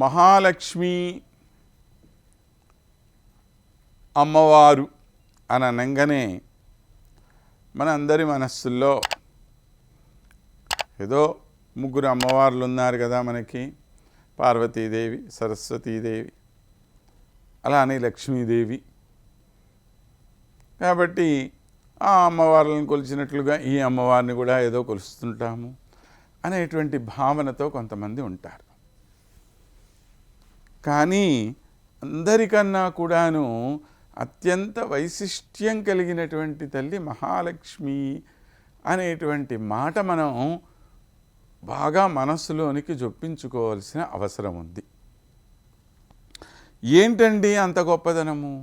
మహాలక్ష్మి అమ్మవారు అని అనగానే మన అందరి మనస్సుల్లో ఏదో ముగ్గురు అమ్మవార్లు ఉన్నారు కదా మనకి, పార్వతీదేవి, సరస్వతీదేవి, అలానే లక్ష్మీదేవి. కాబట్టి ఆ అమ్మవార్లను కొలిచినట్లుగా ఈ అమ్మవారిని కూడా ఏదో కొలుస్తుంటాము అనేటువంటి భావనతో కొంతమంది ఉంటారు. కానీ అందరికన్నా కూడాను అత్యంత వైశిష్ట్యం కలిగినటువంటి తల్లి మహాలక్ష్మి అనేటువంటి మాట మనం బాగా మనస్సులోనికి జొప్పించుకోవాల్సిన అవసరం ఉంది. ఏంటండి అంత గొప్పదనము?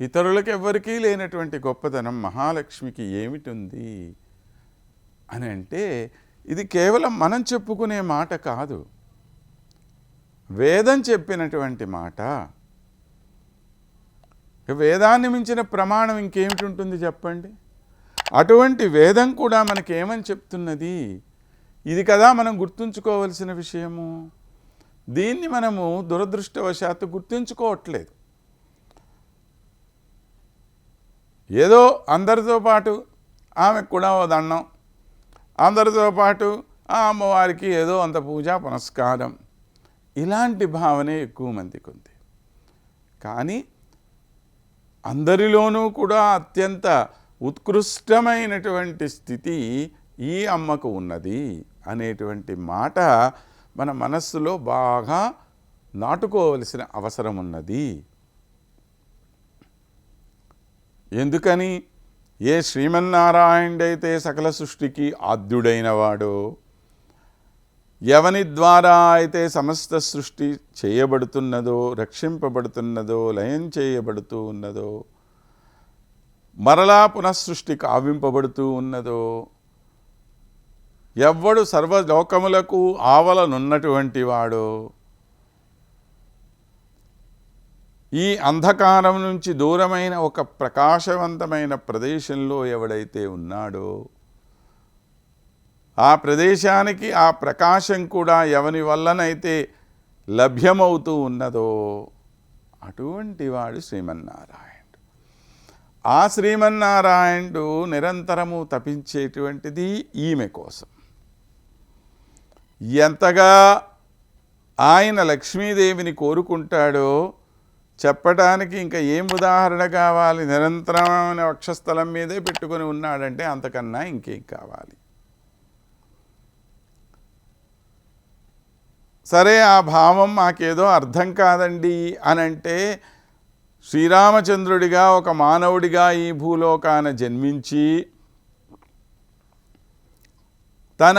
ఇతరులకు ఎవ్వరికీ లేనటువంటి గొప్పదనం మహాలక్ష్మికి ఏమిటుంది అని అంటే, ఇది కేవలం మనం చెప్పుకునే మాట కాదు, వేదం చెప్పినటువంటి మాట. వేదాన్ని మించిన ప్రమాణం ఇంకేమిటి ఉంటుంది చెప్పండి? అటువంటి వేదం కూడా మనకేమని చెప్తున్నది? ఇది కదా మనం గుర్తుంచుకోవలసిన విషయము. దీన్ని మనము దురదృష్టవశాత్తు గుర్తుంచుకోవట్లేదు. ఏదో అందరితో పాటు ఆమెకు కూడా ఓ దండం, అందరితో పాటు ఆ అమ్మవారికి ఏదో అంత పూజా పునస్కారం, ఇలాంటి భావనే ఎక్కువ మందికి ఉంది. కానీ అందరిలోనూ కూడా అత్యంత ఉత్కృష్టమైనటువంటి స్థితి ఈ అమ్మకు ఉన్నది అనేటువంటి మాట మన మనస్సులో బాగా నాటుకోవలసిన అవసరం ఉన్నది. ఎందుకని? ఏ శ్రీమన్నారాయణుడైతే సకల సృష్టికి ఆద్యుడైన వాడో, ఎవని ద్వారా అయితే సమస్త సృష్టి చేయబడుతున్నదో, రక్షింపబడుతున్నదో, లయం చేయబడుతూ ఉన్నదో, మరలా పునఃసృష్టి కావింపబడుతూ ఉన్నదో, ఎవ్వడు సర్వలోకములకు ఆవలనున్నటువంటి వాడో, ఈ అంధకారం నుంచి దూరమైన ఒక ప్రకాశవంతమైన ప్రదేశంలో ఎవడైతే ఉన్నాడో, ఆ ప్రదేశానికి ఆ ప్రకాశం కూడా ఎవని వల్లనైతే లభ్యమవుతూ ఉన్నదో అటువంటి వాడు శ్రీమన్నారాయణుడు. ఆ శ్రీమన్నారాయణుడు నిరంతరము తపించేటువంటిది ఈమె కోసం. ఎంతగా ఆయన లక్ష్మీదేవిని కోరుకుంటాడో చెప్పడానికి ఇంకా ఏం ఉదాహరణ కావాలి? నిరంతరమైన వక్షస్థలం మీదే పెట్టుకొని ఉన్నాడంటే అంతకన్నా ఇంకేం కావాలి? సరే, ఆ భావం మాకేదో అర్థం కాదండి అనంటే, శ్రీరామచంద్రుడిగా ఒక మానవుడిగా ఈ భూలోకాన జన్మించి తన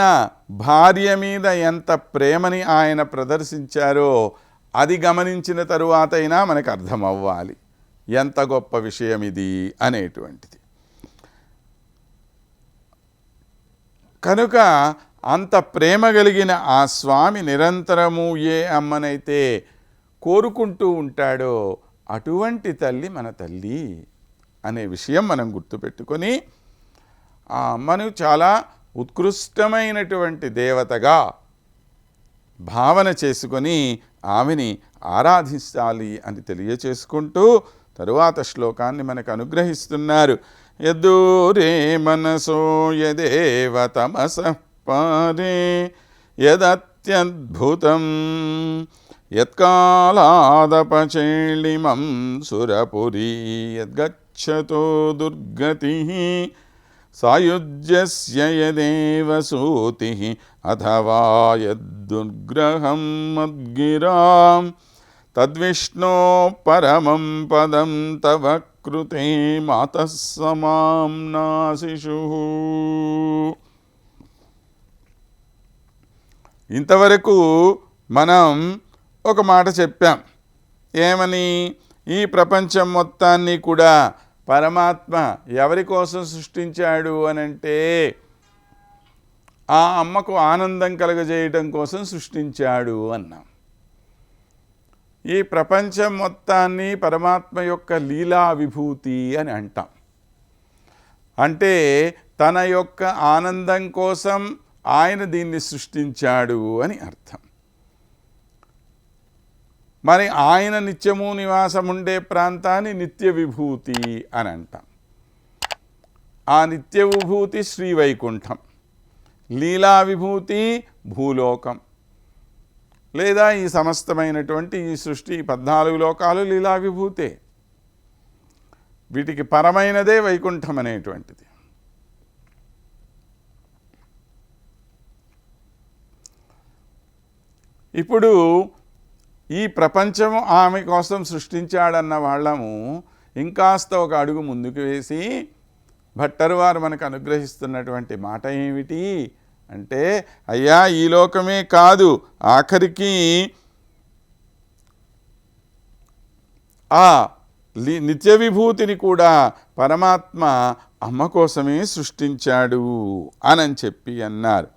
భార్య మీద ఎంత ప్రేమని ఆయన ప్రదర్శించారో అది గమనించిన తరువాత అయినా మనకు అర్థమవ్వాలి ఎంత గొప్ప విషయం ఇది అనేటువంటిది. కనుక అంత ప్రేమ కలిగిన ఆ స్వామి నిరంతరము ఏ అమ్మనైతే కోరుకుంటూ ఉంటాడో అటువంటి తల్లి మన తల్లి అనే విషయం మనం గుర్తుపెట్టుకొని ఆ అమ్మను చాలా ఉత్కృష్టమైనటువంటి దేవతగా భావన చేసుకొని ఆమెని ఆరాధించాలి అని తెలియచేసుకుంటూ తరువాత శ్లోకాన్ని మనకు అనుగ్రహిస్తున్నారు. యదూరే మనసో యదేవ తమసః పారే యదత్యద్భుతం యత్కాలాదపచేళిమం సురపురీ యద్గచ్చతో దుర్గతిః సాయుజ్యస్య యదేవ సూతిః అథవా యద్దుర్గ్రహం మద్గిరాం తద్విష్ణో పరమం పదం తవ కృతే మాతః సమాం నాశిషుః. ఇంతవరకు మనం ఒక మాట చెప్పాం. ఏమని? ఈ ప్రపంచం మొత్తాన్ని కూడా పరమాత్మ ఎవరి కోసం సృష్టించాడు అనంటే ఆ అమ్మకు ఆనందం కలగజేయటం కోసం సృష్టించాడు అన్నాం. ఈ ప్రపంచం మొత్తాన్ని పరమాత్మ యొక్క లీలా విభూతి అని అంటాం. అంటే తన యొక్క ఆనందం కోసం ఆయన దీన్ని సృష్టించాడు అని అర్థం. మరి ఆయన నిత్యము నివాసం ఉండే ప్రాంతాన్ని నిత్య విభూతి అని అంటాం. ఆ నిత్య విభూతి శ్రీవైకుంఠం, లీలా విభూతి భూలోకం, లేదా ఈ సమస్తమైనటువంటి ఈ సృష్టి 14 లోకాలు లీలా విభూతే. వీటికి పరమైనదే వైకుంఠం అనేటువంటిది. ఇప్పుడు ఈ ప్రపంచము ఆమె కోసం సృష్టించాడన్న వాళ్ళము ఇంకాస్త ఒక అడుగు ముందుకు వేసి భట్టరు వారు మనకు అనుగ్రహిస్తున్నటువంటి మాట ఏమిటి అంటే, అయ్యా ఈ లోకమే కాదు, ఆఖరికి ఆ నిత్య విభూతిని కూడా పరమాత్మ అమ్మ కోసమే సృష్టించాడు అని చెప్పి అన్నారు.